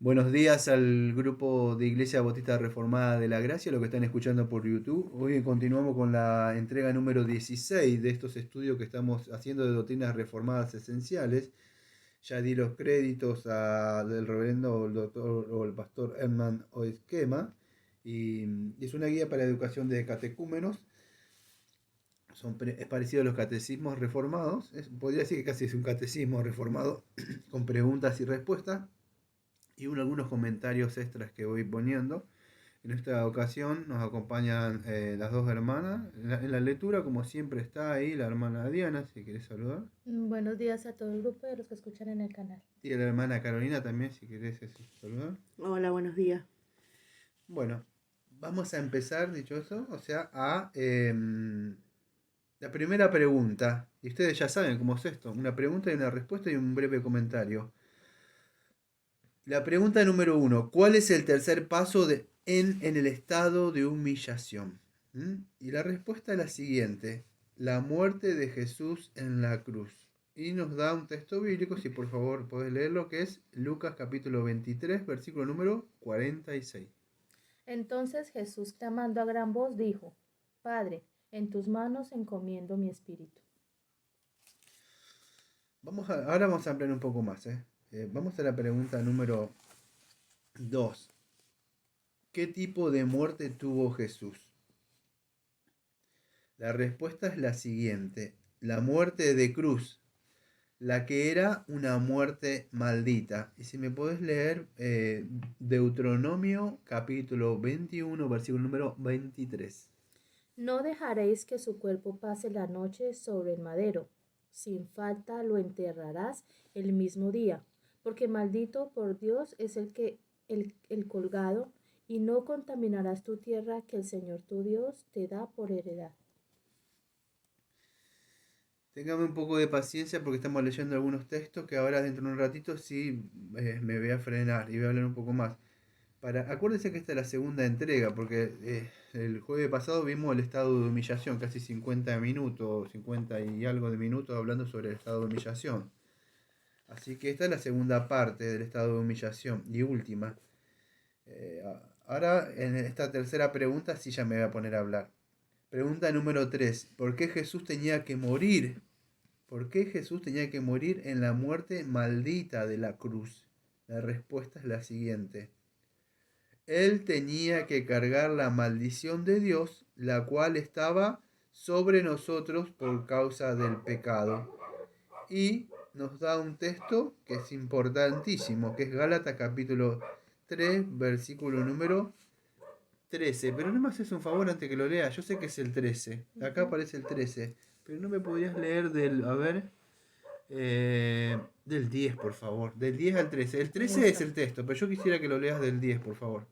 Buenos días al grupo de Iglesia Bautista Reformada de la Gracia, lo que están escuchando por YouTube. Hoy continuamos con la entrega número 16 de estos estudios que estamos haciendo de doctrinas reformadas esenciales. Ya di los créditos del reverendo o el doctor o el pastor Herman Oezquema y es una guía para la educación de catecúmenos. Es parecido a los catecismos reformados. Podría decir que casi es un catecismo reformado con preguntas y respuestas y algunos comentarios extras que voy poniendo. En esta ocasión nos acompañan las dos hermanas. En la lectura, como siempre, está ahí la hermana Diana, si querés saludar. Buenos días a todo el grupo de los que escuchan en el canal. Y la hermana Carolina también, si querés saludar. Hola, buenos días. Bueno, vamos a empezar, dicho eso, o sea, la primera pregunta. Y ustedes ya saben cómo es esto. Una pregunta y una respuesta y un breve comentario. La pregunta número uno, ¿cuál es el tercer paso en el estado de humillación? Y la respuesta es la siguiente, la muerte de Jesús en la cruz. Y nos da un texto bíblico, si por favor podés leerlo, que es Lucas capítulo 23, versículo número 46. Entonces Jesús, clamando a gran voz, dijo: Padre, en tus manos encomiendo mi espíritu. Ahora vamos a ampliar un poco más. Vamos a la pregunta número 2. ¿Qué tipo de muerte tuvo Jesús? La respuesta es la siguiente, la muerte de cruz, la que era una muerte maldita. Y si me podés leer Deuteronomio capítulo 21, versículo número 23. No dejaréis que su cuerpo pase la noche sobre el madero. Sin falta lo enterrarás el mismo día, porque maldito por Dios es el colgado, y no contaminarás tu tierra que el Señor tu Dios te da por heredad. Téngame un poco de paciencia porque estamos leyendo algunos textos que ahora dentro de un ratito sí me voy a frenar y voy a hablar un poco más. Acuérdense que esta es la segunda entrega, porque el jueves pasado vimos el estado de humillación, casi 50 minutos, 50 y algo de minutos hablando sobre el estado de humillación. Así que esta es la segunda parte del estado de humillación y última. Ahora en esta tercera pregunta sí ya me voy a poner a hablar. Pregunta número 3. ¿Por qué Jesús tenía que morir? ¿Por qué Jesús tenía que morir en la muerte maldita de la cruz? La respuesta es la siguiente. Él tenía que cargar la maldición de Dios, la cual estaba sobre nosotros por causa del pecado. Y nos da un texto que es importantísimo, que es Gálatas capítulo 3, versículo número 13. Pero no me haces un favor antes que lo lea, yo sé que es el 13. Acá aparece el 13. Pero no me podrías leer del 10, por favor. Del 10 al 13. El 13 es Listo. el texto, pero yo quisiera que lo leas del 10, por favor.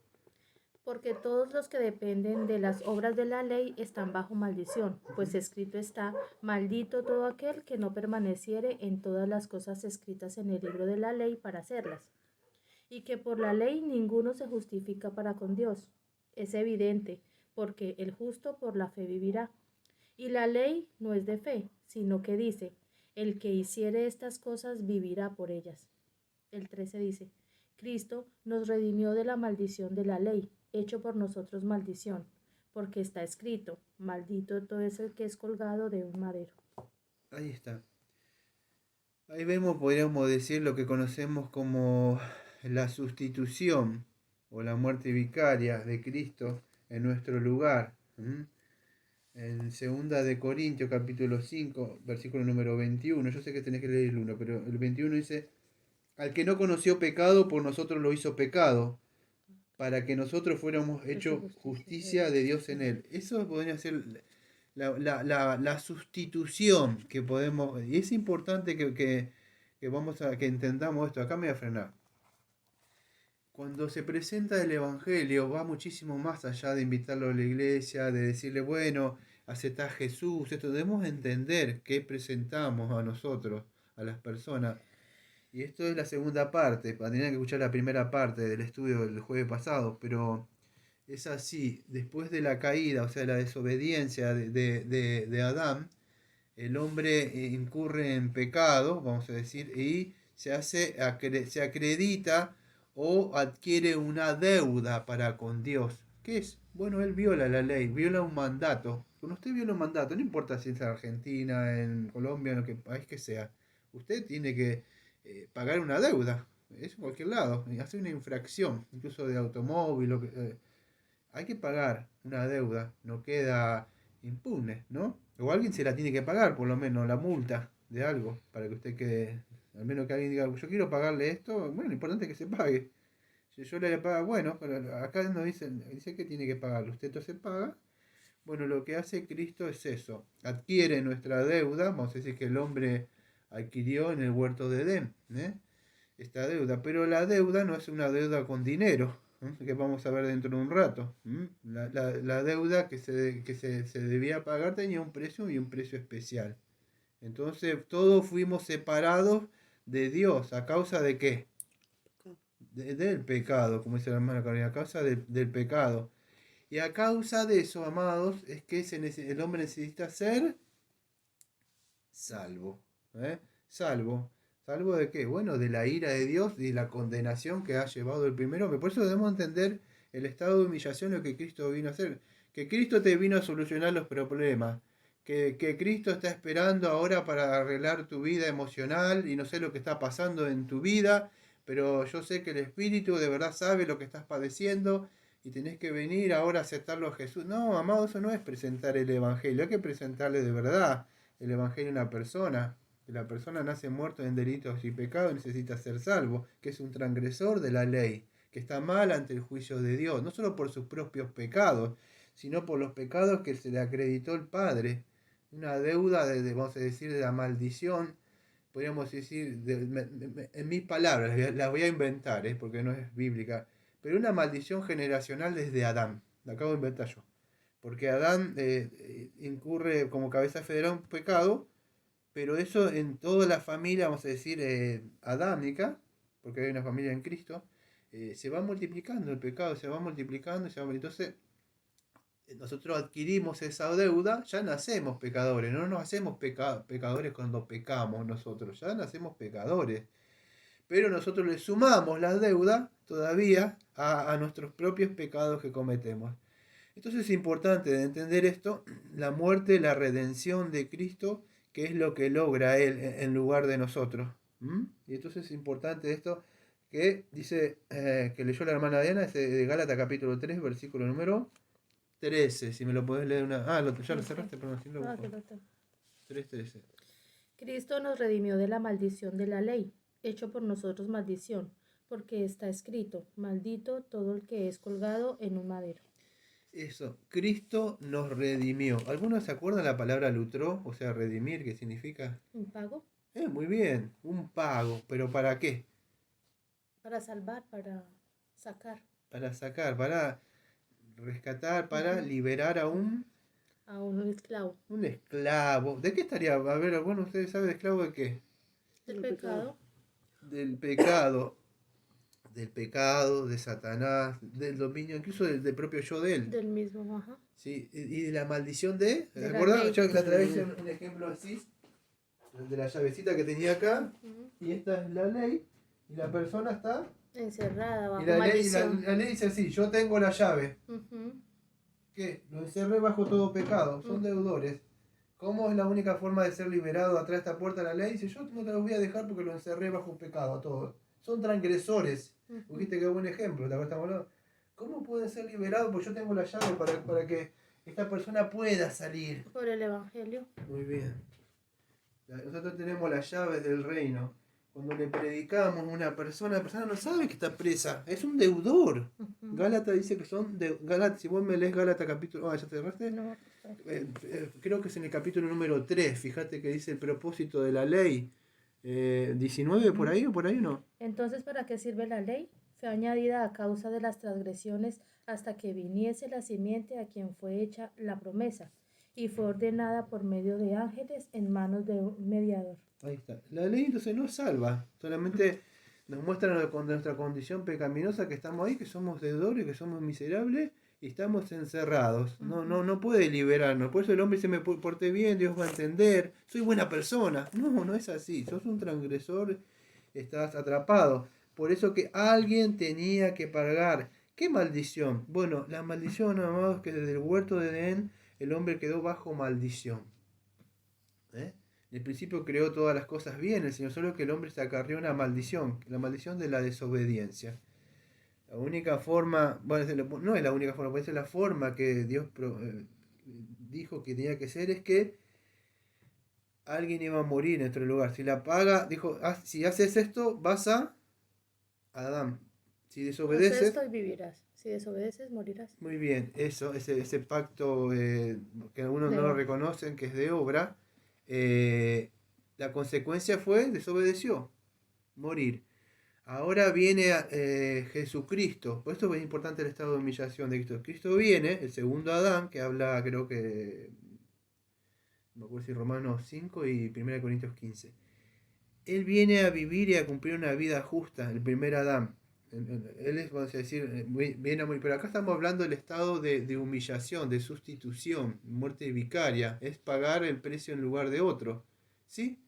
Porque todos los que dependen de las obras de la ley están bajo maldición, pues escrito está: maldito todo aquel que no permaneciere en todas las cosas escritas en el libro de la ley para hacerlas. Y que por la ley ninguno se justifica para con Dios. Es evidente, porque el justo por la fe vivirá. Y la ley no es de fe, sino que dice: el que hiciere estas cosas vivirá por ellas. El 13 dice: Cristo nos redimió de la maldición de la ley, hecho por nosotros maldición, porque está escrito: maldito todo es el que es colgado de un madero. Ahí está. Ahí vemos, podríamos decir, lo que conocemos como la sustitución o la muerte vicaria de Cristo en nuestro lugar. En segunda de Corintios capítulo 5 versículo número 21. Yo sé que tenés que leer el 1, pero el 21 dice, al que no conoció pecado, por nosotros lo hizo pecado, para que nosotros fuéramos Hecho hechos justicia de justicia de Dios Dios en en él. él. Eso podría ser la sustitución que podemos, y es importante que entendamos esto. Acá me voy a frenar. Cuando se presenta el Evangelio va muchísimo más allá de invitarlo a la iglesia, de decirle, bueno, aceptá a Jesús, esto debemos entender qué presentamos a nosotros, a las personas. Y esto es la segunda parte, tendrían que escuchar la primera parte del estudio del jueves pasado, pero es así, después de la caída, o sea, la desobediencia de Adán, el hombre incurre en pecado, vamos a decir, y se acredita o adquiere una deuda para con Dios. ¿Qué es? Bueno, él viola la ley, viola un mandato. Cuando usted viola un mandato, no importa si es en Argentina, en Colombia, en lo que país que sea, usted tiene que pagar una deuda. Es en cualquier lado, y hace una infracción, incluso de automóvil. Hay que pagar una deuda, no queda impune, ¿no? O alguien se la tiene que pagar, por lo menos, la multa de algo, para que usted quede, al menos que alguien diga, yo quiero pagarle esto, bueno, lo importante es que se pague. Si yo le pago, bueno, pero acá no dice que tiene que pagarlo, usted entonces paga. Bueno, lo que hace Cristo es eso, adquiere nuestra deuda, vamos a decir que el hombre adquirió en el huerto de Edén, ¿eh? Esta deuda, pero la deuda no es una deuda con dinero, que vamos a ver dentro de un rato. La deuda se debía pagar tenía un precio y un precio especial. Entonces todos fuimos separados de Dios. ¿A causa de qué? Del pecado, como dice la hermana Carolina, a causa del pecado. Y a causa de eso, amados, es que el hombre necesita ser salvo. ¿Eh? Salvo. ¿Salvo de qué? Bueno, de la ira de Dios y la condenación que ha llevado el primero hombre. Por eso debemos entender el estado de humillación, lo que Cristo vino a hacer. Que Cristo te vino a solucionar los problemas. Que Cristo está esperando ahora para arreglar tu vida emocional y no sé lo que está pasando en tu vida, pero yo sé que el Espíritu de verdad sabe lo que estás padeciendo y tenés que venir ahora a aceptarlo a Jesús. No, amado, eso no es presentar el Evangelio, hay que presentarle de verdad el Evangelio a una persona. Que la persona nace muerto en delitos y pecados y necesita ser salvo, que es un transgresor de la ley, que está mal ante el juicio de Dios, no solo por sus propios pecados, sino por los pecados que se le acreditó el Padre. Una deuda vamos a decir, de la maldición, podríamos decir, en mis palabras, las voy a inventar, porque no es bíblica, pero una maldición generacional desde Adán, la acabo de inventar yo. Porque Adán incurre como cabeza federal un pecado, pero eso en toda la familia, vamos a decir, adámica, porque hay una familia en Cristo, se va multiplicando el pecado, se va multiplicando, entonces nosotros adquirimos esa deuda, ya nacemos pecadores, no nos hacemos pecadores cuando pecamos nosotros, ya nacemos pecadores, pero nosotros le sumamos la deuda todavía a nuestros propios pecados que cometemos. Entonces es importante entender esto, la muerte, la redención de Cristo, que es lo que logra Él en lugar de nosotros. Y entonces es importante esto que dice, que leyó la hermana Diana, es de Gálatas capítulo 3, versículo número 13, si me lo podés leer una... Ah, ya lo cerraste, perdón, si lo busco. 3:13. Cristo nos redimió de la maldición de la ley, hecho por nosotros maldición, porque está escrito, maldito todo el que es colgado en un madero. Eso, Cristo nos redimió. ¿Algunos se acuerdan la palabra lutró? O sea, redimir, ¿qué significa? ¿Un pago? Muy bien, un pago. ¿Pero para qué? Para salvar, para sacar. Para sacar, para rescatar, para liberar a un esclavo. Un esclavo. ¿De qué estaría? A ver, bueno, ¿ustedes saben de esclavo de qué? Del pecado. Del pecado. Del pecado, de Satanás, del dominio, incluso del propio yo de él. Del mismo, ajá. Sí, y de la maldición de... ¿Te De acuerdas? Yo la otra vez hice un ejemplo así, de la llavecita que tenía acá, y esta es la ley, y la persona está... encerrada bajo y la maldición. la ley dice así, yo tengo la llave. ¿Qué? Lo encerré bajo todo pecado, son deudores. ¿Cómo es la única forma de ser liberado atrás de esta puerta de la ley? Dice, yo no te los voy a dejar porque lo encerré bajo pecado a todos. Son transgresores. Viste que buen ejemplo, ¿te estamos hablando? ¿Cómo pueden ser liberados? Porque yo tengo la llave para que esta persona pueda salir. Por el Evangelio. Muy bien. Nosotros tenemos las llaves del reino. Cuando le predicamos a una persona, la persona no sabe que está presa. Es un deudor. Gálatas dice que son Gálatas. Si vos me lees Gálatas capítulo... Ah, ¿ya te cerraste? No. Creo que es en el capítulo número 3. Fíjate que dice el propósito de la ley. 19 por ahí o por ahí no. Entonces, ¿para qué sirve la ley? Fue añadida a causa de las transgresiones hasta que viniese la simiente a quien fue hecha la promesa, y fue ordenada por medio de ángeles en manos de un mediador. Ahí está. La ley entonces no salva, solamente nos muestra con nuestra condición pecaminosa que estamos ahí, que somos deudores, que somos miserables y estamos encerrados. No puede liberarnos. Por eso el hombre dice, me porté bien, Dios va a entender, soy buena persona. No es así, sos un transgresor, estás atrapado. Por eso que alguien tenía que pagar. ¿Qué maldición? Bueno, la maldición, amados, que desde el huerto de Edén el hombre quedó bajo maldición. ¿Eh? En el principio creó todas las cosas bien el Señor, solo que el hombre se acarreó una maldición, la maldición de la desobediencia. La única forma, bueno, no es la única forma, puede ser la forma que Dios dijo que tenía que ser, es que alguien iba a morir en nuestro lugar. Si la paga, dijo, si haces esto, vas a Adán. Si Haz desobedeces, esto y vivirás. Si desobedeces, morirás. muy bien, eso, ese pacto que algunos no De lo obra. reconocen, que es de obra, eh, la consecuencia fue desobedeció, morir. Ahora viene Jesucristo. Por esto es importante el estado de humillación de Cristo. Cristo viene, el segundo Adán, que habla, creo que, no me acuerdo si Romanos 5 y 1 Corintios 15. Él viene a vivir y a cumplir una vida justa, el primer Adán. Él es, vamos a decir, viene a morir. Pero acá estamos hablando del estado de humillación, de sustitución, muerte vicaria. Es pagar el precio en lugar de otro. ¿Sí?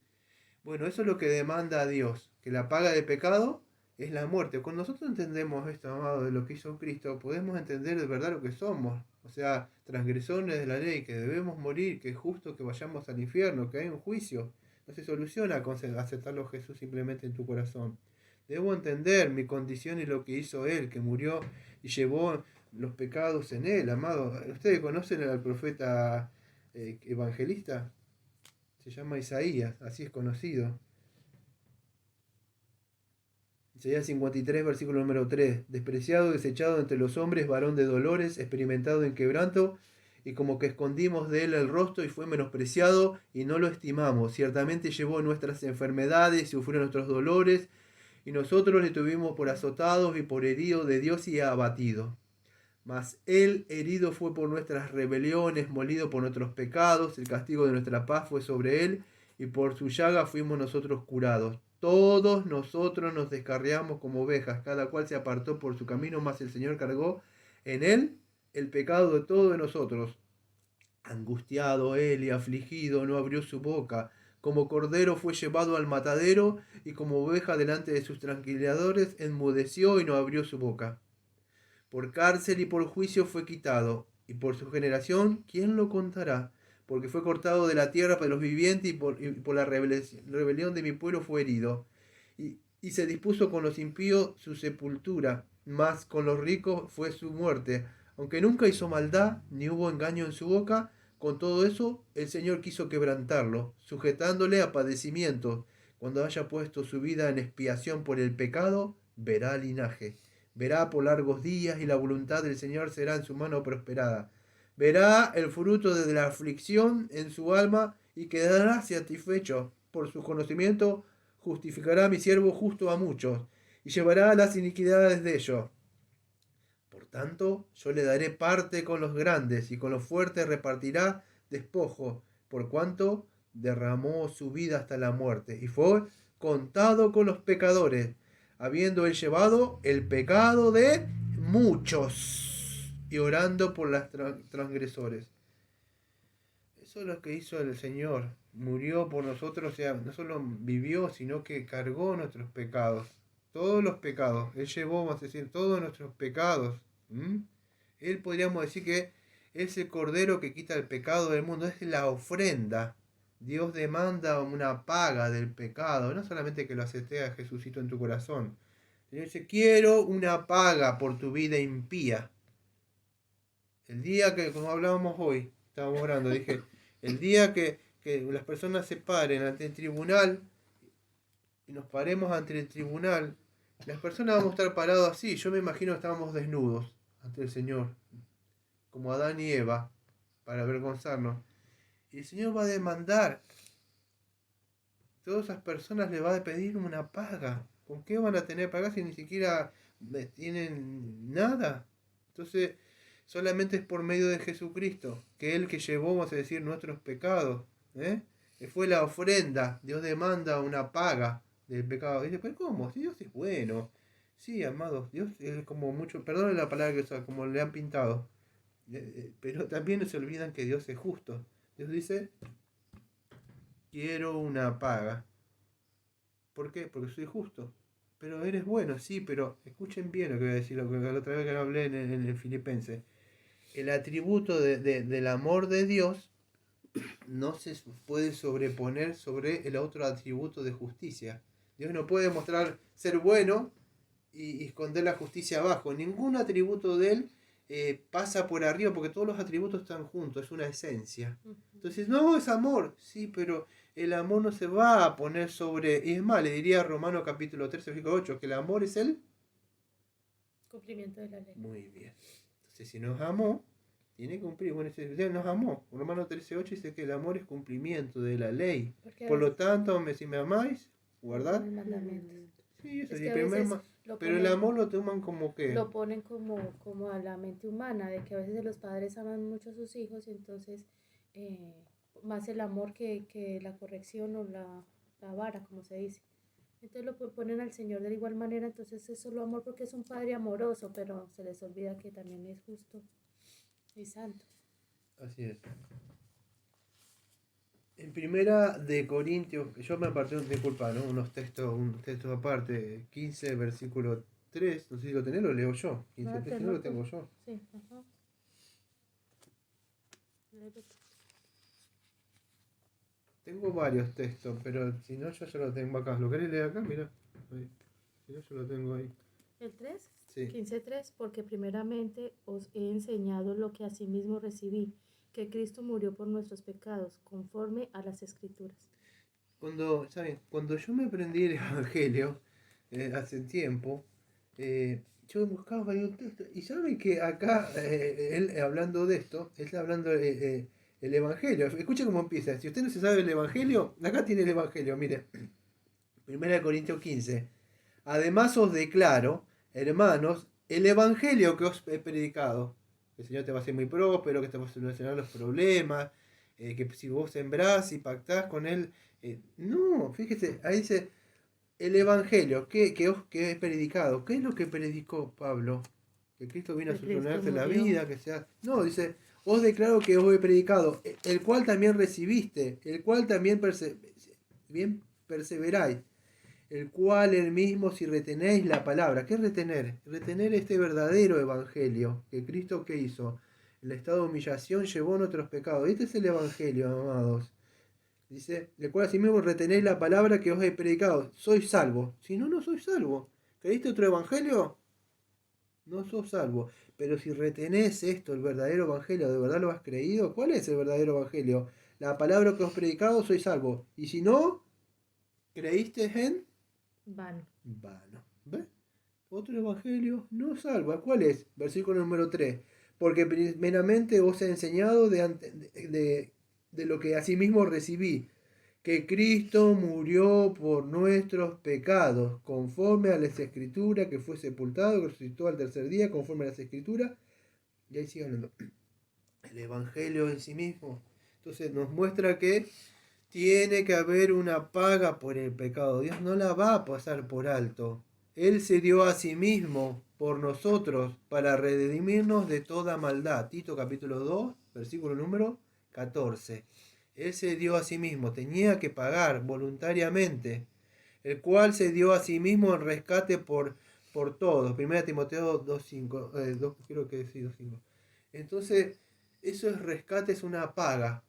Bueno, eso es lo que demanda a Dios, que la paga de pecado es la muerte. Cuando nosotros entendemos esto, amado, de lo que hizo Cristo, podemos entender de verdad lo que somos. O sea, transgresores de la ley, que debemos morir, que es justo que vayamos al infierno, que hay un juicio. No se soluciona con aceptarlo a Jesús simplemente en tu corazón. Debo entender mi condición y lo que hizo Él, que murió y llevó los pecados en Él, amado. ¿Ustedes conocen al profeta evangelista? Se llama Isaías, así es conocido. Isaías 53, versículo número 3. Despreciado, desechado entre los hombres, varón de dolores, experimentado en quebranto, y como que escondimos de él el rostro y fue menospreciado y no lo estimamos. Ciertamente llevó nuestras enfermedades y sufrió nuestros dolores, y nosotros le tuvimos por azotados y por herido de Dios y abatido. Mas él herido fue por nuestras rebeliones, molido por nuestros pecados, el castigo de nuestra paz fue sobre él, y por su llaga fuimos nosotros curados. Todos nosotros nos descarriamos como ovejas, cada cual se apartó por su camino, mas el Señor cargó en él el pecado de todos nosotros. Angustiado él y afligido, no abrió su boca. Como cordero fue llevado al matadero, y como oveja delante de sus tranquilizadores, enmudeció y no abrió su boca. Por cárcel y por juicio fue quitado, y por su generación, ¿quién lo contará? Porque fue cortado de la tierra para los vivientes, y por la rebelión de mi pueblo fue herido. Y se dispuso con los impíos su sepultura, mas con los ricos fue su muerte. Aunque nunca hizo maldad, ni hubo engaño en su boca, con todo eso el Señor quiso quebrantarlo, sujetándole a padecimientos. Cuando haya puesto su vida en expiación por el pecado, verá linaje. Verá por largos días, y la voluntad del Señor será en su mano prosperada. Verá el fruto de la aflicción en su alma y quedará satisfecho. Por su conocimiento justificará mi siervo justo a muchos y llevará las iniquidades de ellos. Por tanto, yo le daré parte con los grandes, y con los fuertes repartirá despojo, por cuanto derramó su vida hasta la muerte y fue contado con los pecadores, habiendo él llevado el pecado de muchos y orando por los transgresores. Eso es lo que hizo el Señor. Murió por nosotros, o sea, no solo vivió, sino que cargó nuestros pecados. Todos los pecados. Él llevó, vamos a decir, todos nuestros pecados. Él podríamos decir que es el cordero que quita el pecado del mundo. Es la ofrenda. Dios demanda una paga del pecado. No solamente que lo acepte a Jesucito en tu corazón. Él dice, quiero una paga por tu vida impía. El día que, como hablábamos hoy, estábamos orando, dije, el día que las personas se paren ante el tribunal y nos paremos ante el tribunal, las personas vamos a estar parados así. Yo me imagino que estábamos desnudos ante el Señor, como Adán y Eva, para avergonzarnos. Y el Señor va a demandar. Todas esas personas le va a pedir una paga. ¿Con qué van a tener paga si ni siquiera tienen nada? Entonces, solamente es por medio de Jesucristo, que Él que llevó, vamos a decir, nuestros pecados. Que fue la ofrenda. Dios demanda una paga del pecado. Y dice, pero ¿cómo? Si Dios es bueno. Sí, amados, Dios es como mucho, perdón la palabra que usa, como le han pintado. Pero también no se olvidan que Dios es justo. Dios dice, quiero una paga. ¿Por qué? Porque soy justo. pero eres bueno, sí, pero escuchen bien lo que voy a decir, lo que la otra vez que lo hablé en el Filipense. El atributo del amor de Dios no se puede sobreponer sobre el otro atributo de justicia. Dios no puede mostrar ser bueno y esconder la justicia abajo. Ningún atributo de él pasa por arriba porque todos los atributos están juntos, es una esencia. Entonces, no, es amor, sí, pero el amor no se va a poner sobre... Y es más, le diría a Romano capítulo 13, versículo 8, que el amor es el... Cumplimiento de la ley. Muy bien. Entonces, si nos amó, tiene que cumplir. Bueno, Dios nos amó. Romano 13, 8 dice que el amor es cumplimiento de la ley. Por lo tanto, si me amáis, guardad. Sí, eso Es sí, que a primer veces pero el amor lo toman como que... lo ponen como a la mente humana, de que a veces los padres aman mucho a sus hijos y entonces más el amor que la corrección o la vara, como se dice. Entonces lo ponen al Señor de igual manera, entonces es solo amor porque es un Padre amoroso, pero se les olvida que también es justo y santo. Así es. En primera de Corintios, yo me aparté, disculpa, ¿no? Un texto aparte, 15, versículo 3, no sé si lo tenés, lo leo yo. 15, 3, si no lo tengo yo. Sí, ajá. Tengo varios textos, pero si no, yo ya lo tengo acá. ¿Lo querés leer acá? Mira. Si no, yo lo tengo ahí. ¿El 3? Sí. 15:3, porque primeramente os he enseñado lo que asimismo recibí, que Cristo murió por nuestros pecados, conforme a las Escrituras. Cuando yo me aprendí el Evangelio, hace tiempo, yo buscaba varios textos, y saben que acá, él hablando de esto, él está hablando el Evangelio. Escuchen cómo empieza. Si usted no se sabe el Evangelio, acá tiene el Evangelio, mire. 1 Corintios 15. Además os declaro, hermanos, el Evangelio que os he predicado. Que el Señor te va a hacer muy próspero, que te va a solucionar los problemas, que si vos sembrás y pactás con Él. No, fíjese, ahí dice, el Evangelio que os que he predicado. ¿Qué es lo que predicó Pablo? Que Cristo vino a solucionarte la vida, que sea... No, dice, os declaro que os he predicado, el cual también recibiste, el cual también bien perseveráis, el cual el mismo si retenéis la palabra. ¿Qué es retener? Retener este verdadero evangelio que Cristo que hizo. El estado de humillación llevó nuestros pecados. Este es el evangelio, amados. Dice, el cual así mismo retenéis la palabra que os he predicado. Sois salvo. Si no, no sois salvo. ¿Creíste otro evangelio? No sos salvo. Pero si retenés esto, el verdadero evangelio, ¿de verdad lo has creído? ¿Cuál es el verdadero evangelio? La palabra que os he predicado, sois salvo. Y si no, creíste en... Vano. ¿Ves? Otro evangelio no salva. ¿Cuál es? Versículo número 3. Porque primeramente os he enseñado de lo que asimismo recibí, que Cristo murió por nuestros pecados, conforme a las Escrituras, que fue sepultado, que resucitó al tercer día, conforme a las Escrituras. Y ahí sigue hablando. El evangelio en sí mismo. Entonces nos muestra que tiene que haber una paga por el pecado. Dios no la va a pasar por alto. Él se dio a sí mismo por nosotros para redimirnos de toda maldad. Tito capítulo 2, versículo número 14. Él se dio a sí mismo, tenía que pagar voluntariamente, el cual se dio a sí mismo en rescate por todos. 1 Timoteo 2.5, creo que sí, 2.5. Entonces, eso es rescate, es una paga.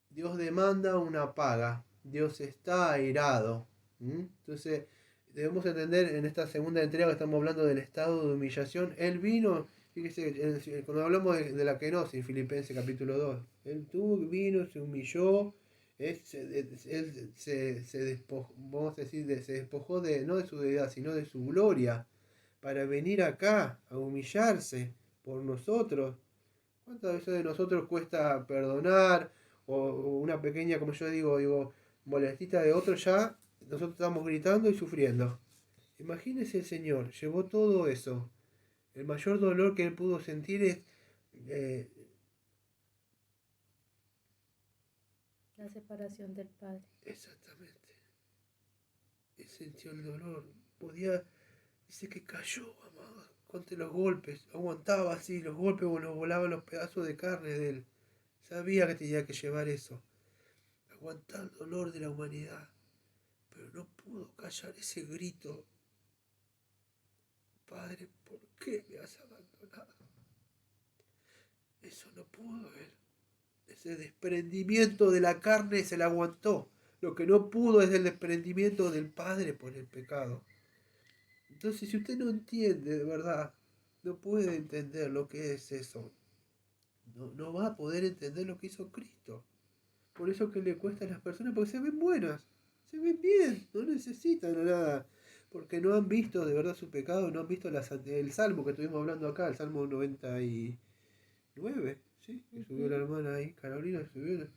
Dios demanda una paga. Dios está airado. Entonces, debemos entender en esta segunda entrega que estamos hablando del estado de humillación. Él vino, fíjese, cuando hablamos de la kenosis, Filipenses capítulo 2, él vino, se humilló, él se despojó, vamos a decir, se despojó no de su deidad, sino de su gloria, para venir acá a humillarse por nosotros. ¿Cuántas veces de nosotros cuesta perdonar? O una pequeña, como yo digo, molestita de otro, ya nosotros estamos gritando y sufriendo. Imagínese el Señor, llevó todo eso. El mayor dolor que él pudo sentir es la separación del Padre. Exactamente. Él sintió el dolor. Dice que cayó, amado, contra los golpes. Aguantaba así los golpes o los volaban los pedazos de carne de él. Sabía que tenía que llevar eso. Aguantar el dolor de la humanidad. Pero no pudo callar ese grito Padre, ¿por qué me has abandonado? Eso no pudo él. Ese desprendimiento de la carne se la aguantó. Lo que no pudo es el desprendimiento del Padre por el pecado. Entonces, si usted no entiende de verdad, no puede entender lo que es eso. No va a poder entender lo que hizo Cristo. Por eso que le cuesta a las personas, porque se ven buenas, se ven bien, no necesitan nada. Porque no han visto de verdad su pecado, no han visto el salmo que estuvimos hablando acá, el salmo 99, ¿sí? Que subió la hermana ahí, Carolina subió.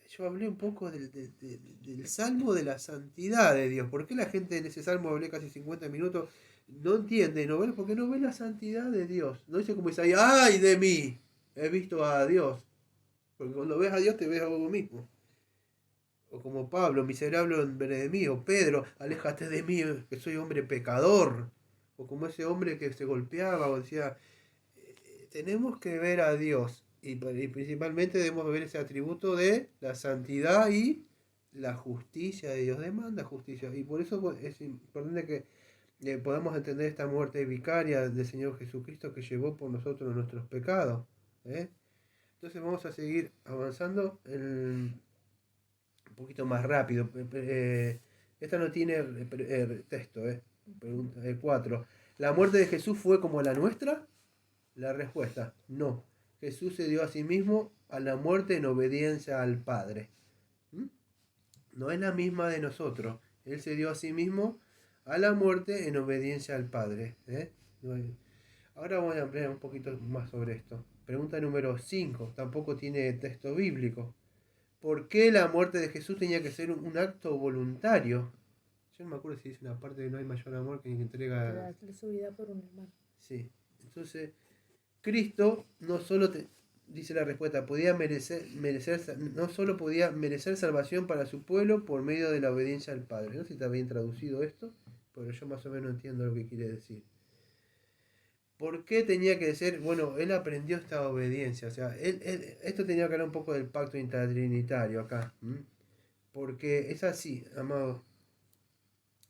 Yo hablé un poco del salmo de la santidad de Dios. ¿Por qué la gente en ese salmo, hablé casi 50 minutos, no entiende, no ve? Porque no ve la santidad de Dios. No dice como Isaías, ¡ay de mí! He visto a Dios. Porque cuando ves a Dios te ves a vos mismo. O como Pablo, miserable hombre de mí. O Pedro, aléjate de mí, que soy hombre pecador. O como ese hombre que se golpeaba o decía, tenemos que ver a Dios. Y principalmente debemos ver ese atributo de la santidad y la justicia de Dios. Demanda justicia. Y por eso es importante que podamos entender esta muerte vicaria del Señor Jesucristo que llevó por nosotros nuestros pecados. Entonces vamos a seguir avanzando un poquito más rápido. Esta no tiene texto. Pregunta 4. ¿La muerte de Jesús fue como la nuestra? La respuesta, no. Jesús se dio a sí mismo a la muerte en obediencia al Padre. No es la misma de nosotros. Él se dio a sí mismo a la muerte en obediencia al Padre. Ahora voy a ampliar un poquito más sobre esto. Pregunta número 5. Tampoco tiene texto bíblico. ¿Por qué la muerte de Jesús tenía que ser un acto voluntario? Yo no me acuerdo si dice una parte de no hay mayor amor que entrega... Darle su vida por un hermano. Sí. Entonces, Cristo no solo dice la respuesta, no solo podía merecer salvación para su pueblo por medio de la obediencia al Padre. No sé si está bien traducido esto, pero yo más o menos entiendo lo que quiere decir. ¿Por qué tenía que ser? Bueno, él aprendió esta obediencia. O sea, esto tenía que hablar un poco del pacto intratrinitario acá. Porque es así, amado.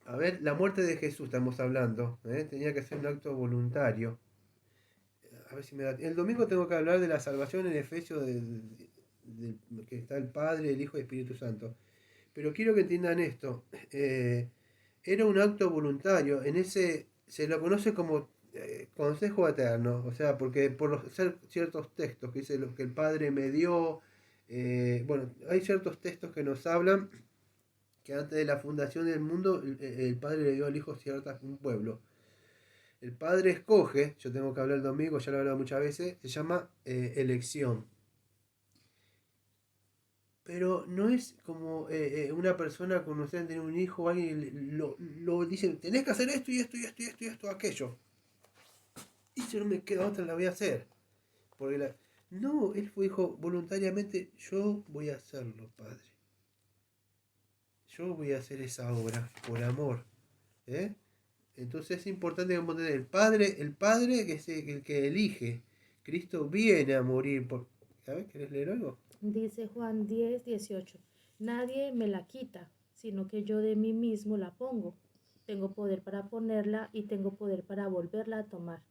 A ver, la muerte de Jesús estamos hablando. Tenía que ser un acto voluntario. A ver si me da. El domingo tengo que hablar de la salvación en Efesios, que está el Padre, el Hijo y el Espíritu Santo. Pero quiero que entiendan esto. Era un acto voluntario. En ese se lo conoce como consejo eterno. O sea, porque por ciertos textos que dice lo que el Padre me dio. Bueno, hay ciertos textos que nos hablan que antes de la fundación del mundo el Padre le dio al Hijo un pueblo. El Padre escoge, yo tengo que hablar el domingo, ya lo he hablado muchas veces, se llama elección. Pero no es como una persona cuando ustedes tienen un hijo o alguien lo dice, tenés que hacer esto y esto y esto y esto y esto, aquello. Y si no me queda otra, la voy a hacer. Porque no, él dijo voluntariamente, yo voy a hacerlo, Padre. Yo voy a hacer esa obra por amor. Entonces es importante entender el Padre que es el que elige. Cristo viene a morir por... ¿Sabes? ¿Querés leer algo? Dice Juan 10:18. Nadie me la quita, sino que yo de mí mismo la pongo. Tengo poder para ponerla y tengo poder para volverla a tomar.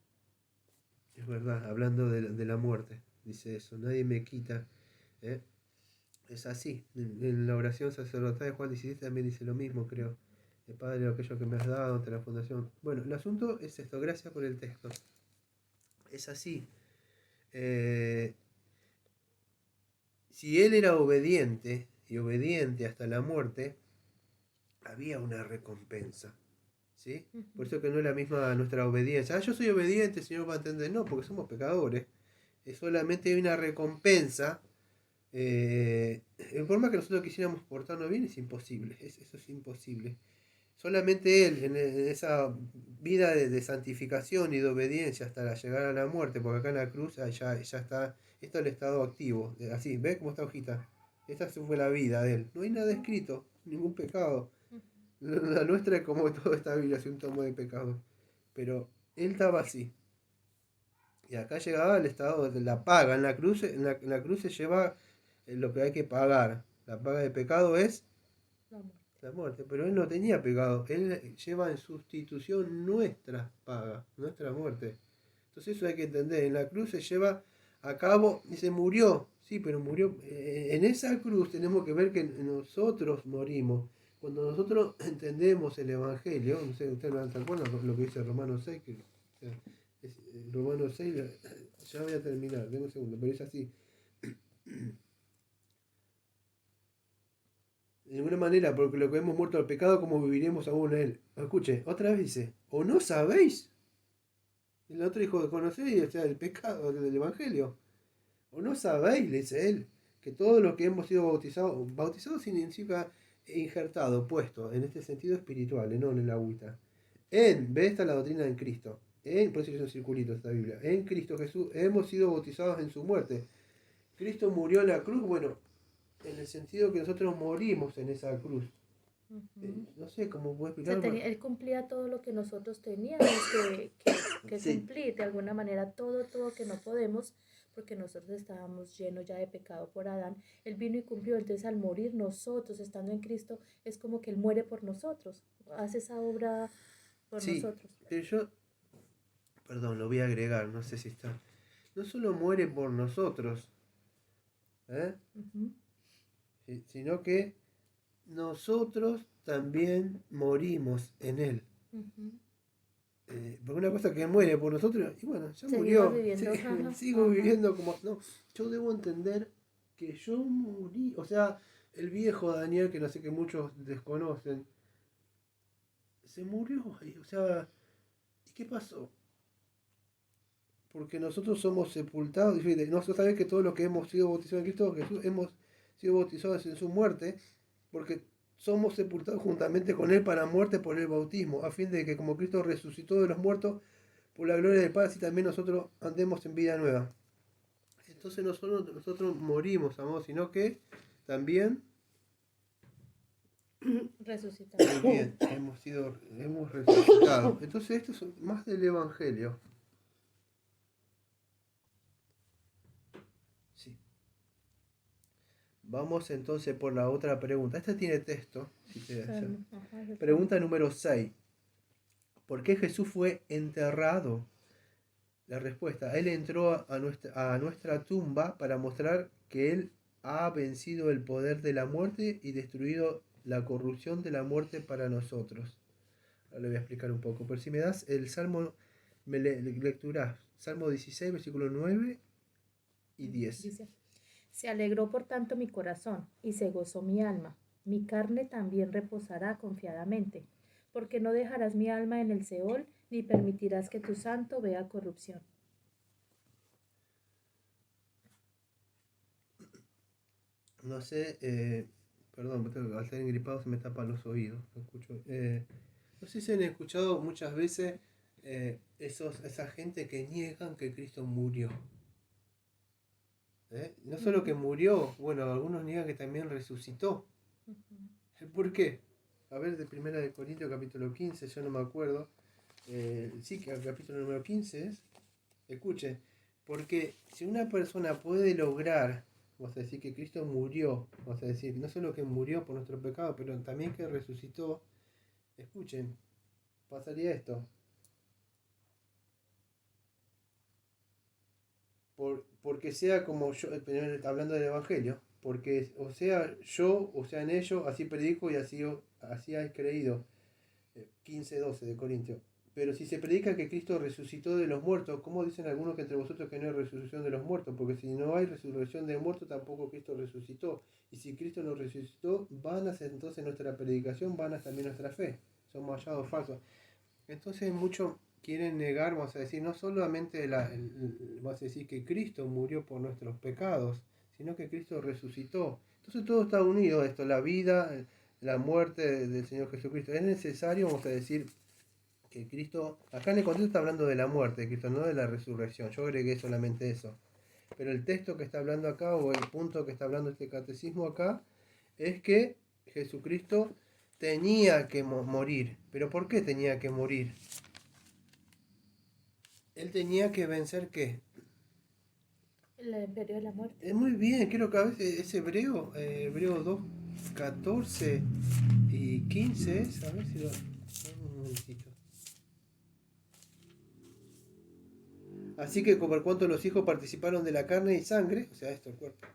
Es verdad, hablando de la muerte, dice eso. Nadie me quita. Es así. En la oración sacerdotal de Juan 17 también dice lo mismo, creo. El Padre, aquello que me has dado ante la fundación. Bueno, el asunto es esto. Gracias por el texto. Es así. Si él era obediente y obediente hasta la muerte, había una recompensa. ¿Sí? Por eso que no es la misma nuestra obediencia. Yo soy obediente, el Señor va a entender. No, porque somos pecadores. Es solamente una recompensa. En forma que nosotros quisiéramos portarnos bien es imposible. Eso es imposible. Solamente Él, en esa vida de santificación y de obediencia hasta llegar a la muerte, porque acá en la cruz ya está, esto es el estado activo, así, ¿ves cómo está hojita? Esta fue la vida de Él, no hay nada escrito, ningún pecado. La nuestra es como toda esta Biblia, es un tomo de pecado, pero Él estaba así. Y acá llegaba al estado de la paga, en la cruz se lleva lo que hay que pagar. La paga de pecado es nuestra muerte, pero Él no tenía pecado, Él lleva en sustitución nuestra paga, nuestra muerte. Entonces eso hay que entender, en la cruz se lleva a cabo y se murió, sí, pero murió, en esa cruz tenemos que ver que nosotros morimos. Cuando nosotros entendemos el Evangelio, no sé, ustedes no se acuerdan lo que dice Romanos 6, que, Romanos 6, ya voy a terminar, denme un segundo, pero es así. De ninguna manera, porque lo que hemos muerto al pecado, como viviremos aún en él. Escuche, otra vez dice, ¿o no sabéis? El otro dijo, ¿conocéis? O sea, el pecado del Evangelio. ¿O no sabéis? Le dice él, que todos los que hemos sido bautizados, bautizados significa injertado, puesto, en este sentido espiritual, no en el agüita. Ve esta la doctrina en Cristo. Por eso es un circulito esta Biblia. En Cristo Jesús hemos sido bautizados en su muerte. Cristo murió en la cruz, bueno, en el sentido que nosotros morimos en esa cruz. No sé cómo puedo explicarlo. Él cumplía todo lo que nosotros teníamos que Sí. cumplir, de alguna manera todo que no podemos, porque nosotros estábamos llenos ya de pecado por Adán. Él vino y cumplió, entonces al morir nosotros, estando en Cristo, es como que Él muere por nosotros, hace esa obra por nosotros. Pero yo, perdón, lo voy a agregar, no sé si está. No solo muere por nosotros, sino que nosotros también morimos en Él. Porque una cosa que muere por nosotros, y bueno, ya Seguimos murió. viviendo. Sigo viviendo como. No, yo debo entender que yo morí. O sea, el viejo Daniel, que no sé que muchos desconocen, se murió. O sea, ¿y qué pasó? Porque nosotros somos sepultados. Nosotros sabemos que todos los que hemos sido bautizados en Cristo Jesús hemos sido bautizados en su muerte, porque somos sepultados juntamente con Él para muerte por el bautismo, a fin de que como Cristo resucitó de los muertos, por la gloria del Padre, así también nosotros andemos en vida nueva. Entonces nosotros morimos, amados, sino que también Resucitamos. también hemos resucitado. Entonces esto es más del Evangelio. Sí. Vamos entonces por la otra pregunta. Esta tiene texto. Si pregunta número 6. ¿Por qué Jesús fue enterrado? La respuesta, Él entró a nuestra tumba para mostrar que Él ha vencido el poder de la muerte y destruido la corrupción de la muerte para nosotros. Ahora le voy a explicar un poco. Pero si me das el Salmo, me lecturás. Salmo 16, versículos 9 y 10. Dice, se alegró por tanto mi corazón y se gozó mi alma. Mi carne también reposará confiadamente, porque no dejarás mi alma en el Seol, ni permitirás que tu santo vea corrupción. No sé, perdón, al estar engripado se me tapan los oídos. No escucho. No sé si han escuchado muchas veces esa gente que niegan que Cristo murió. No solo que murió, bueno, algunos niegan que también resucitó. ¿Por qué? A ver, de 1 de Corintios capítulo 15, yo no me acuerdo. Sí, que el capítulo número 15 es. Escuche, porque si una persona puede lograr, vamos a decir que Cristo murió, vamos a decir, no solo que murió por nuestro pecado, pero también que resucitó, escuchen, pasaría esto. Porque sea como yo, hablando del Evangelio, porque o sea yo, o sea en ellos, así predico y así hay creído. 15:12 de Corintios. Pero si se predica que Cristo resucitó de los muertos, ¿cómo dicen algunos que entre vosotros que no hay resurrección de los muertos? Porque si no hay resurrección de muertos, tampoco Cristo resucitó. Y si Cristo no resucitó, vanas entonces nuestra predicación, vanas también nuestra fe. Somos hallados falsos. Entonces muchos quieren negar, vamos a decir, no solamente vamos a decir que Cristo murió por nuestros pecados, sino que Cristo resucitó. Entonces todo está unido esto, la vida, la muerte del Señor Jesucristo. Es necesario, vamos a decir, que Cristo, acá en el contexto está hablando de la muerte de Cristo, no de la resurrección. Yo agregué solamente eso. Pero el texto que está hablando acá, o el punto que está hablando este catecismo acá, es que Jesucristo tenía que morir. ¿Pero por qué tenía que morir? Él tenía que vencer ¿qué? El imperio de la muerte. Muy bien, creo que a veces es Hebreo 2, 14 y 15 es, a ver si lo... Un momentito. Así que por cuanto los hijos participaron de la carne y sangre, o sea, esto, el cuerpo,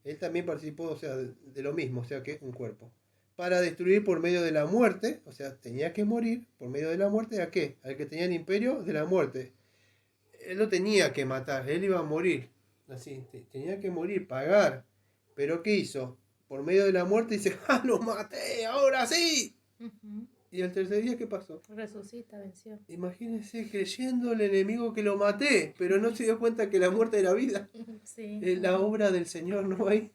él también participó, o sea, de lo mismo, o sea, que un cuerpo. Para destruir por medio de la muerte, o sea, tenía que morir por medio de la muerte, ¿a qué? Al que tenía el imperio de la muerte. Él lo tenía que matar, él iba a morir. Así, tenía que morir, pagar. Pero ¿qué hizo? Por medio de la muerte dice, ¡ah, lo maté! ¡Ahora sí! Ujú. Y al tercer día, ¿qué pasó? Resucita, venció. Imagínense creyendo el enemigo que lo maté, pero no se dio cuenta que la muerte era vida. Sí. Es la obra del Señor, ¿no hay?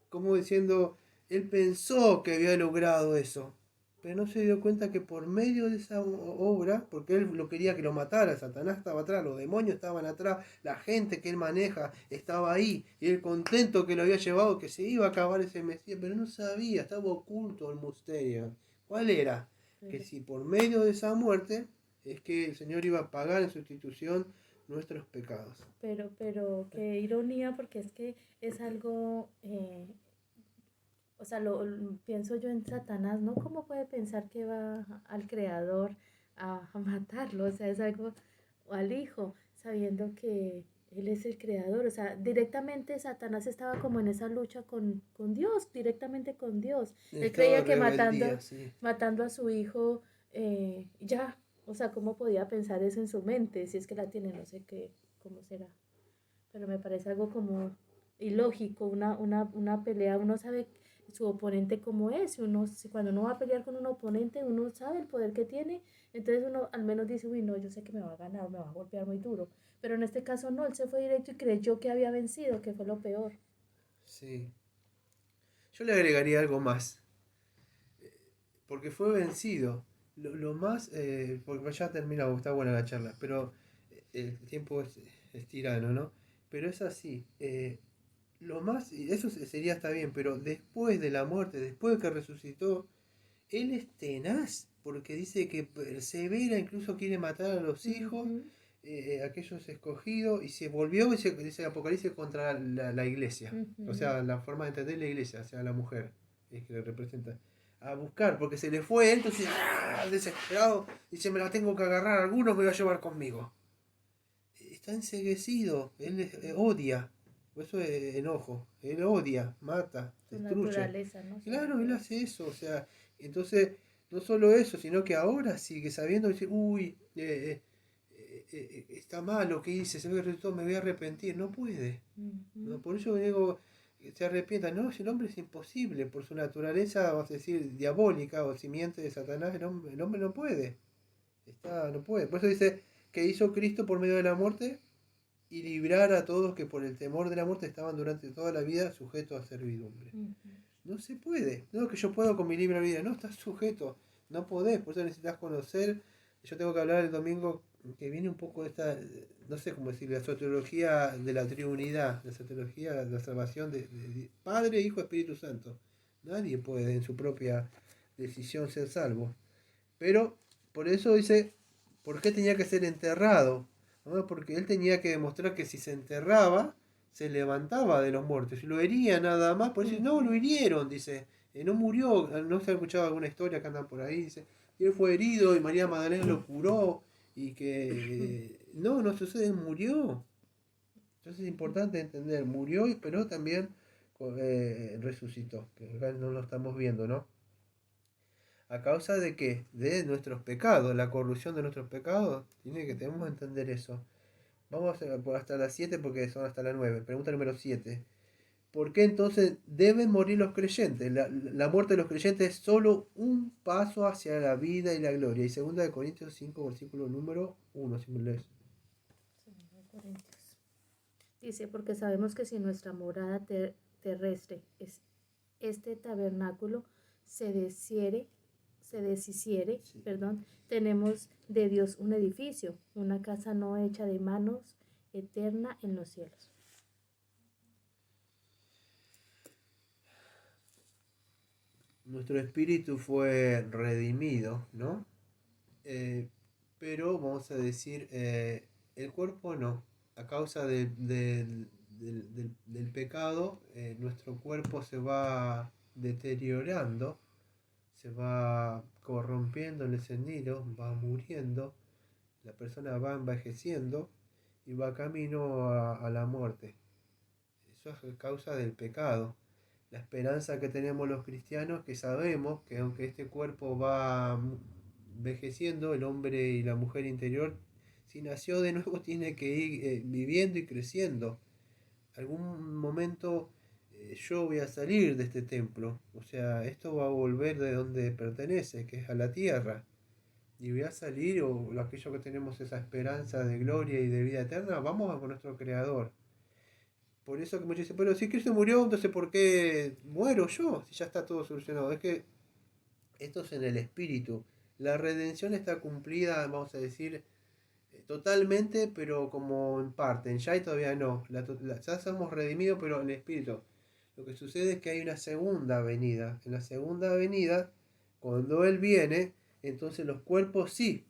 Como diciendo, él pensó que había logrado eso, pero no se dio cuenta que por medio de esa obra, porque él lo quería que lo matara, Satanás estaba atrás, los demonios estaban atrás, la gente que él maneja estaba ahí, y él contento que lo había llevado, que se iba a acabar ese Mesías, pero no sabía, estaba oculto el misterio. ¿Cuál era? Que si por medio de esa muerte es que el Señor iba a pagar en sustitución nuestros pecados. Pero qué ironía, porque es que es algo, o sea, pienso yo en Satanás, ¿no? ¿Cómo puede pensar que va al creador a matarlo? O sea, es algo, o al hijo, sabiendo que él es el creador. O sea, directamente Satanás estaba como en esa lucha con Dios, directamente con Dios. Él Estado de creía que rebeldía, sí. matando a su hijo, ya, o sea, ¿cómo podía pensar eso en su mente? Si es que la tiene, no sé qué, cómo será. Pero me parece algo como ilógico, una pelea, uno sabe su oponente cómo es, cuando uno va a pelear con un oponente, uno sabe el poder que tiene, entonces uno al menos dice, uy, no, yo sé que me va a ganar, me va a golpear muy duro, pero en este caso no, él se fue directo y creyó que había vencido, que fue lo peor. Sí. Yo le agregaría algo más, porque fue vencido. Lo más, porque ya terminado, está buena la charla, pero el tiempo es tirano, ¿no? Pero es así. Lo más, y eso sería está bien, pero después de la muerte, después de que resucitó, él es tenaz, porque dice que persevera, incluso quiere matar a los hijos, Ujú, aquellos escogidos, y se volvió, dice el Apocalipsis, contra la iglesia. O ujú. sea, la forma de entender la iglesia, o sea, la mujer, es que le representa. A buscar, porque se le fue, entonces, desesperado, dice, me la tengo que agarrar, algunos me va a llevar conmigo. Está enceguecido, él odia, por eso es enojo, él odia, mata, Su destruye. naturaleza, ¿no? Su Claro, él naturaleza. hace eso, o sea, entonces, no solo eso, sino que ahora sigue sabiendo, dice, uy, está mal lo que hice, se ve que resultó, me voy a arrepentir, no puede. ¿No? Ujú. Por eso digo, se arrepienta, no, si el hombre es imposible, por su naturaleza, vamos a decir, diabólica o simiente de Satanás, el hombre no puede, no puede. Por eso dice que hizo Cristo por medio de la muerte y librar a todos que por el temor de la muerte estaban durante toda la vida sujetos a servidumbre. Ujú. No se puede. No, que yo puedo con mi libre vida. No, estás sujeto. No podés. Por eso necesitas conocer. Yo tengo que hablar el domingo que viene un poco de esta, no sé cómo decir, la soteriología de la Trinidad, la soteriología de la salvación de Padre, Hijo, Espíritu Santo. Nadie puede en su propia decisión ser salvo. Pero por eso dice, ¿por qué tenía que ser enterrado? ¿No? Porque él tenía que demostrar que si se enterraba, se levantaba de los muertos. Lo hería nada más, por eso no, lo Ujú. hirieron, dice. No murió, no se ha escuchado alguna historia que andan por ahí, dice. Y él fue herido y María Magdalena lo curó y que no sucede, él murió. Entonces es importante entender, murió, pero también resucitó, que acá no lo estamos viendo, ¿no? ¿A causa de qué? De nuestros pecados, la corrupción de nuestros pecados. Tenemos que entender eso. Vamos a hacer hasta las 7 porque son hasta las 9. Pregunta número 7. ¿Por qué entonces deben morir los creyentes? La muerte de los creyentes es solo un paso hacia la vida y la gloria. Y 2 Corintios 5, versículo número 1, si me lees. Segunda de Corintios. Dice, porque sabemos que si nuestra morada terrestre es este tabernáculo se deshiciere, Sí. perdón, tenemos de Dios un edificio, una casa no hecha de manos, eterna en los cielos. Nuestro espíritu fue redimido, ¿no? Eh, pero vamos a decir, el cuerpo no. A causa del pecado, nuestro cuerpo se va deteriorando, se va corrompiendo en el sentido, va muriendo, la persona va envejeciendo y va camino a la muerte. Eso es causa del pecado. La esperanza que tenemos los cristianos, que sabemos que aunque este cuerpo va envejeciendo, el hombre y la mujer interior, si nació de nuevo, tiene que ir viviendo y creciendo. Algún momento yo voy a salir de este templo, o sea, esto va a volver de donde pertenece, que es a la tierra, y voy a salir, o aquellos que tenemos esa esperanza de gloria y de vida eterna, vamos a con nuestro Creador. Por eso que muchos dicen, pero si Cristo murió, entonces ¿por qué muero yo? Si ya está todo solucionado. Es que esto es en el espíritu. La redención está cumplida, vamos a decir, totalmente, pero como en parte. En Yai todavía no. Ya somos redimidos, pero en el espíritu. Lo que sucede es que hay una segunda venida. En la segunda venida, cuando Él viene, entonces los cuerpos sí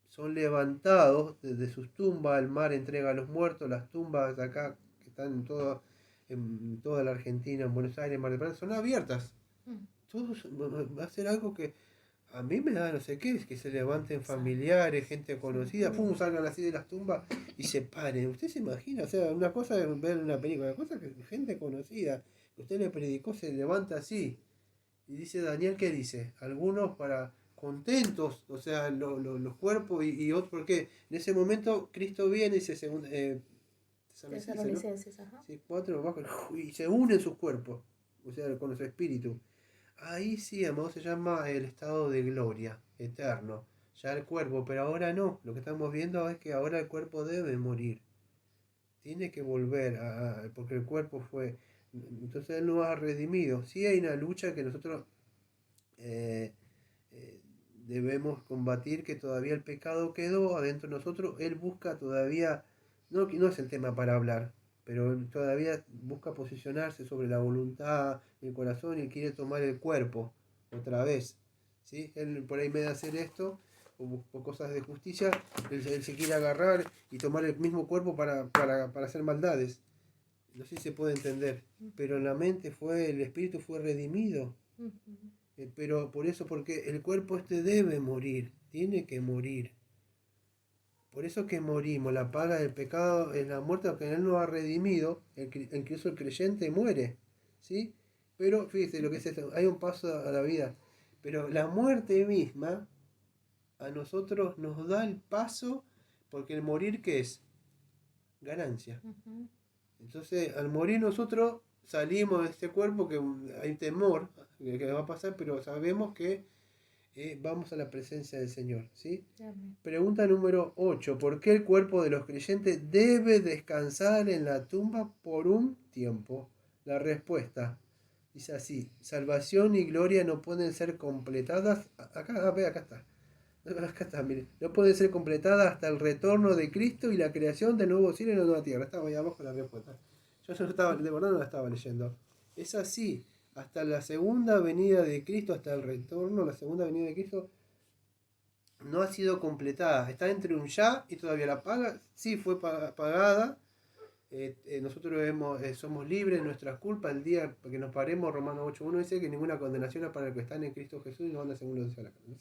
son levantados desde sus tumbas. El mar entrega a los muertos. Las tumbas de acá, que están en toda la Argentina, en Buenos Aires, en Mar del Plata, son abiertas. Todo va a ser algo que a mí me da no sé qué, es que se levanten familiares, gente conocida, pum, salgan así de las tumbas y se paren. ¿Usted se imagina? O sea, una cosa es ver una película, una cosa es que gente conocida, que usted le predicó, se levanta así. Y dice Daniel, ¿qué dice? Algunos para contentos, o sea, los cuerpos y otros, porque en ese momento Cristo viene y se Tesalonicenses, ajá. Sí, 4 abajo, y se unen sus cuerpos, o sea, con su espíritu. Ahí sí, amado, se llama el estado de gloria, eterno. Ya el cuerpo, pero ahora no. Lo que estamos viendo es que ahora el cuerpo debe morir. Tiene que volver, porque el cuerpo fue... Entonces Él nos ha redimido. Sí hay una lucha que nosotros eh, eh, debemos combatir, que todavía el pecado quedó adentro de nosotros. Él busca todavía, no es el tema para hablar, pero él todavía busca posicionarse sobre la voluntad, el corazón, y quiere tomar el cuerpo otra vez. ¿Sí? Él por ahí, en vez de hacer esto, o cosas de justicia, él se quiere agarrar y tomar el mismo cuerpo para hacer maldades. No sé si se puede entender, pero en la mente el espíritu fue redimido. Pero por eso, porque el cuerpo debe morir, tiene que morir. Por eso que morimos, la paga del pecado es la muerte, aunque Él nos ha redimido, incluso el creyente muere, ¿sí? Pero fíjese lo que es esto, hay un paso a la vida, pero la muerte misma a nosotros nos da el paso, porque el morir, ¿qué es? Ganancia. Entonces, al morir nosotros salimos de este cuerpo, que hay temor de que va a pasar, pero sabemos que vamos a la presencia del Señor, ¿sí? Amén. Pregunta número 8. ¿Por qué el cuerpo de los creyentes debe descansar en la tumba por un tiempo? La respuesta dice así: salvación y gloria no pueden ser completadas. Acá está. Acá está, mire. No pueden ser completadas hasta el retorno de Cristo y la creación del nuevo cielo y la nueva tierra. Estaba ahí abajo la respuesta. Yo de verdad no la estaba leyendo. Es así. Hasta la segunda venida de Cristo, hasta el retorno, la segunda venida de Cristo, no ha sido completada. Está entre un ya y todavía la paga. Sí, fue pagada. Nosotros somos libres de nuestras culpas. El día que nos paremos, Romanos 8.1 dice que ninguna condenación es para los que están en Cristo Jesús y no andan según lo dice la carne.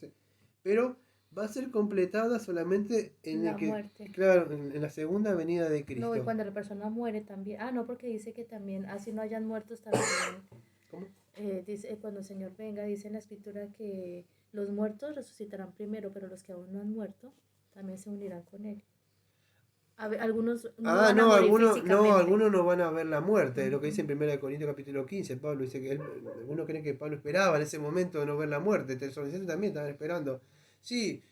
Pero va a ser completada solamente en La muerte. claro, en la segunda venida de Cristo. No, y cuando la persona muere también. Ah, no, porque dice que también, así no hayan muertos también. ¿Cómo? Dice, cuando el Señor venga, dice en la escritura que los muertos resucitarán primero, pero los que aún no han muerto también se unirán con Él. Algunos no van a morir físicamente. Algunos no van a ver la muerte. Lo que dice en 1 Corintios capítulo 15, Pablo dice que algunos creen que Pablo esperaba en ese momento de no ver la muerte. Tesalonicenses también estaban esperando. Sí,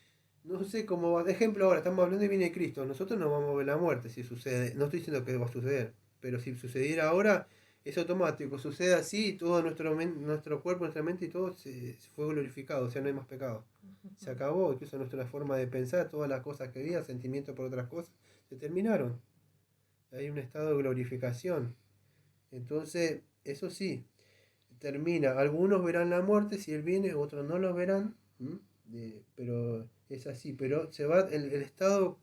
no sé cómo va. Ejemplo, ahora estamos hablando y viene Cristo. Nosotros no vamos a ver la muerte si sucede. No estoy diciendo que va a suceder, pero si sucediera ahora, es automático. Sucede así, todo nuestro cuerpo, nuestra mente y todo se fue glorificado. O sea, no hay más pecado. Se acabó, incluso nuestra forma de pensar, todas las cosas que había, sentimientos por otras cosas, se terminaron. Hay un estado de glorificación. Entonces, eso sí, termina. Algunos verán la muerte si Él viene, otros no lo verán. Pero es así. Pero se va el estado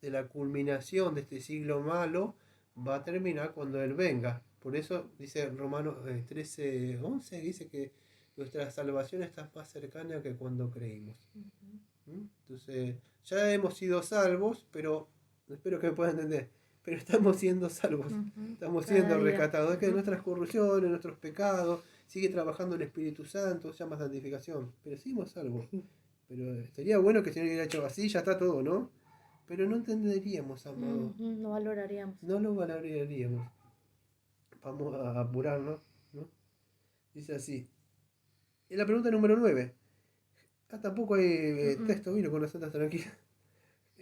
de la culminación de este siglo malo, va a terminar cuando Él venga. Por eso dice Romanos 13:11, dice que nuestra salvación está más cercana que cuando creímos. Ujú. Entonces, ya hemos sido salvos, pero espero que me puedan entender. Pero estamos siendo salvos, Ujú. estamos Cada siendo día. rescatados. Es que Ujú. nuestras corrupciones, nuestros pecados, sigue trabajando el Espíritu Santo, se llama santificación. Pero seguimos salvos. Pero sería bueno que el Señor hubiera hecho así, ya está todo, ¿no? Pero no entenderíamos, amado. Ujú. No valoraríamos. No lo valoraríamos. Vamos a apurarnos, ¿no? Dice así. Y la pregunta número 9. Tampoco hay texto, vino con las santas tranquilas.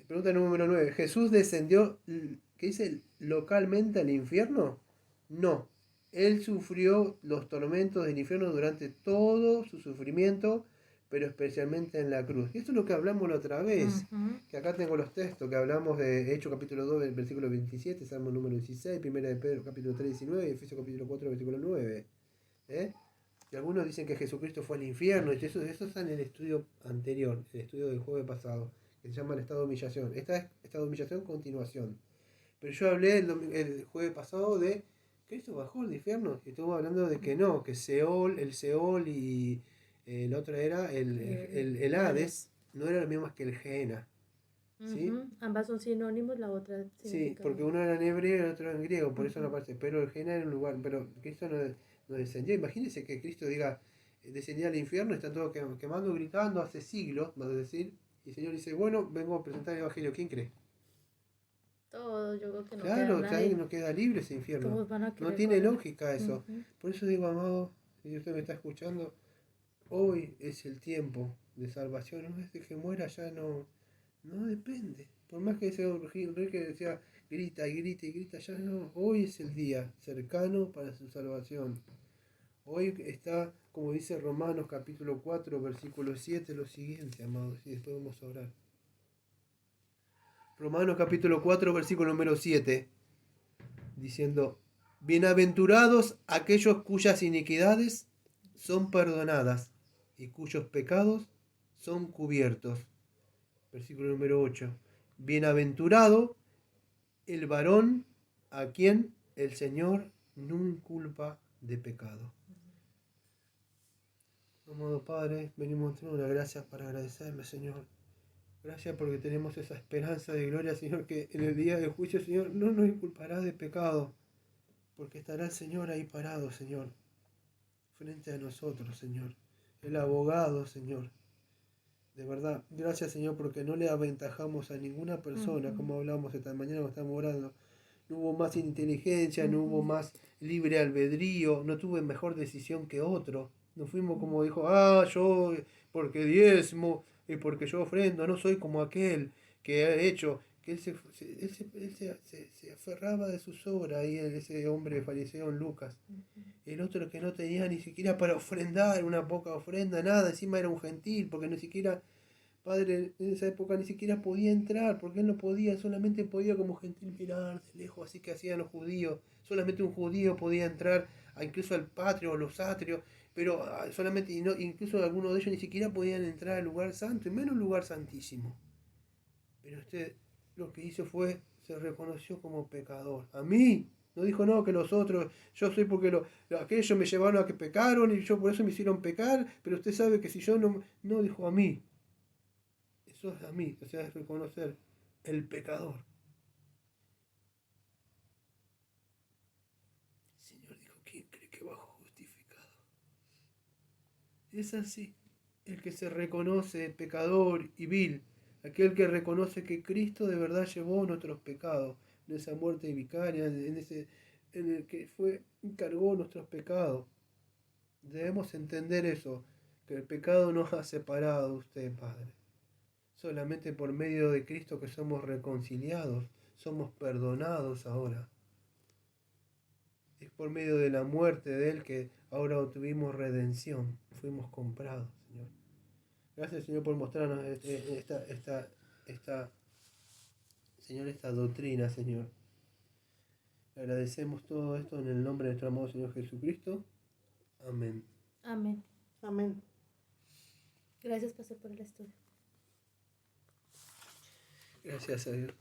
Pregunta número 9. ¿Jesús descendió, qué dice, localmente al infierno? No. Él sufrió los tormentos del infierno durante todo su sufrimiento, pero especialmente en la cruz. Y esto es lo que hablamos la otra vez. Ujú. Que acá tengo los textos que hablamos de Hechos capítulo 2, versículo 27, Salmo número 16, Primera de Pedro capítulo 3, 19 y Efesios capítulo 4, versículo 9. ¿Eh? Y algunos dicen que Jesucristo fue al infierno, y eso está en el estudio anterior, el estudio del jueves pasado, que se llama el estado de humillación. Esta es estado de humillación continuación. Pero yo hablé el jueves pasado de Cristo bajó al infierno, y estuve hablando de que no, que el Seol y el otro era el Hades, no eran lo mismo que el Gehenna. ¿Sí? Ujú. Ambas son sinónimos, la otra Sí, significa. porque uno era en hebreo y el otro era en griego, por eso no Ujú. aparece. Pero el Gehenna era un lugar, pero Cristo no descendió. Imagínense que Cristo diga, descendía al infierno, están todos quemando, gritando hace siglos, más decir, y el Señor dice, bueno, vengo a presentar el Evangelio. ¿Quién cree? Todo, yo creo que no queda Claro, ya nadie. no queda libre ese infierno. Todos van a No querer tiene correr. lógica eso. Ujú. Por eso digo, amado, si usted me está escuchando, hoy es el tiempo de salvación. No es de que muera, ya no depende. Por más que ese rey que decía, grita y grita y grita, ya no. Hoy es el día cercano para su salvación. Hoy está, como dice Romanos capítulo 4, versículo 7, lo siguiente, amados, y después vamos a orar. Romanos capítulo 4, versículo número 7, diciendo, bienaventurados aquellos cuyas iniquidades son perdonadas y cuyos pecados son cubiertos. Versículo número 8, bienaventurado el varón a quien el Señor no inculpa de pecado. Amado Padre, venimos a tener una gracia para agradecerle, Señor. Gracias porque tenemos esa esperanza de gloria, Señor, que en el día del juicio, Señor, no nos inculpará de pecado, porque estará el Señor ahí parado, Señor, frente a nosotros, Señor. El abogado, Señor. De verdad, gracias, Señor, porque no le aventajamos a ninguna persona, como hablamos esta mañana cuando estamos orando. No hubo más inteligencia, no hubo más libre albedrío, no tuve mejor decisión que otro. No fuimos como dijo, yo porque diezmo y porque yo ofrendo, no soy como aquel que ha hecho, que él se aferraba de sus obras, ahí ese hombre fariseo en Lucas. El otro que no tenía ni siquiera para ofrendar, una poca ofrenda, nada, encima era un gentil, porque ni siquiera, Padre, en esa época ni siquiera podía entrar, porque él no podía, solamente podía como gentil mirar de lejos, así que hacían los judíos. Solamente un judío podía entrar incluso al patio o los atrios, pero solamente, incluso algunos de ellos ni siquiera podían entrar al lugar santo, y menos al lugar santísimo. Pero usted lo que hizo fue, se reconoció como pecador. A mí, no dijo no, que los otros, yo soy porque aquellos me llevaron a que pecaron y yo por eso me hicieron pecar, pero usted sabe que si yo no dijo a mí. Eso es a mí, o sea, es reconocer el pecador. El Señor dijo, ¿quién cree que bajó justificado? Es así, el que se reconoce pecador y vil, aquel que reconoce que Cristo de verdad llevó nuestros pecados, en esa muerte vicaria, en el que cargó nuestros pecados. Debemos entender eso, que el pecado nos ha separado de usted, Padre. Solamente por medio de Cristo que somos reconciliados, somos perdonados ahora. Es por medio de la muerte de Él que ahora obtuvimos redención, fuimos comprados, Señor. Gracias, Señor, por mostrarnos Señor, esta doctrina, Señor. Le agradecemos todo esto en el nombre de nuestro amado Señor Jesucristo. Amén. Amén. Amén. Gracias, Pastor, por el estudio. Gracias a Dios.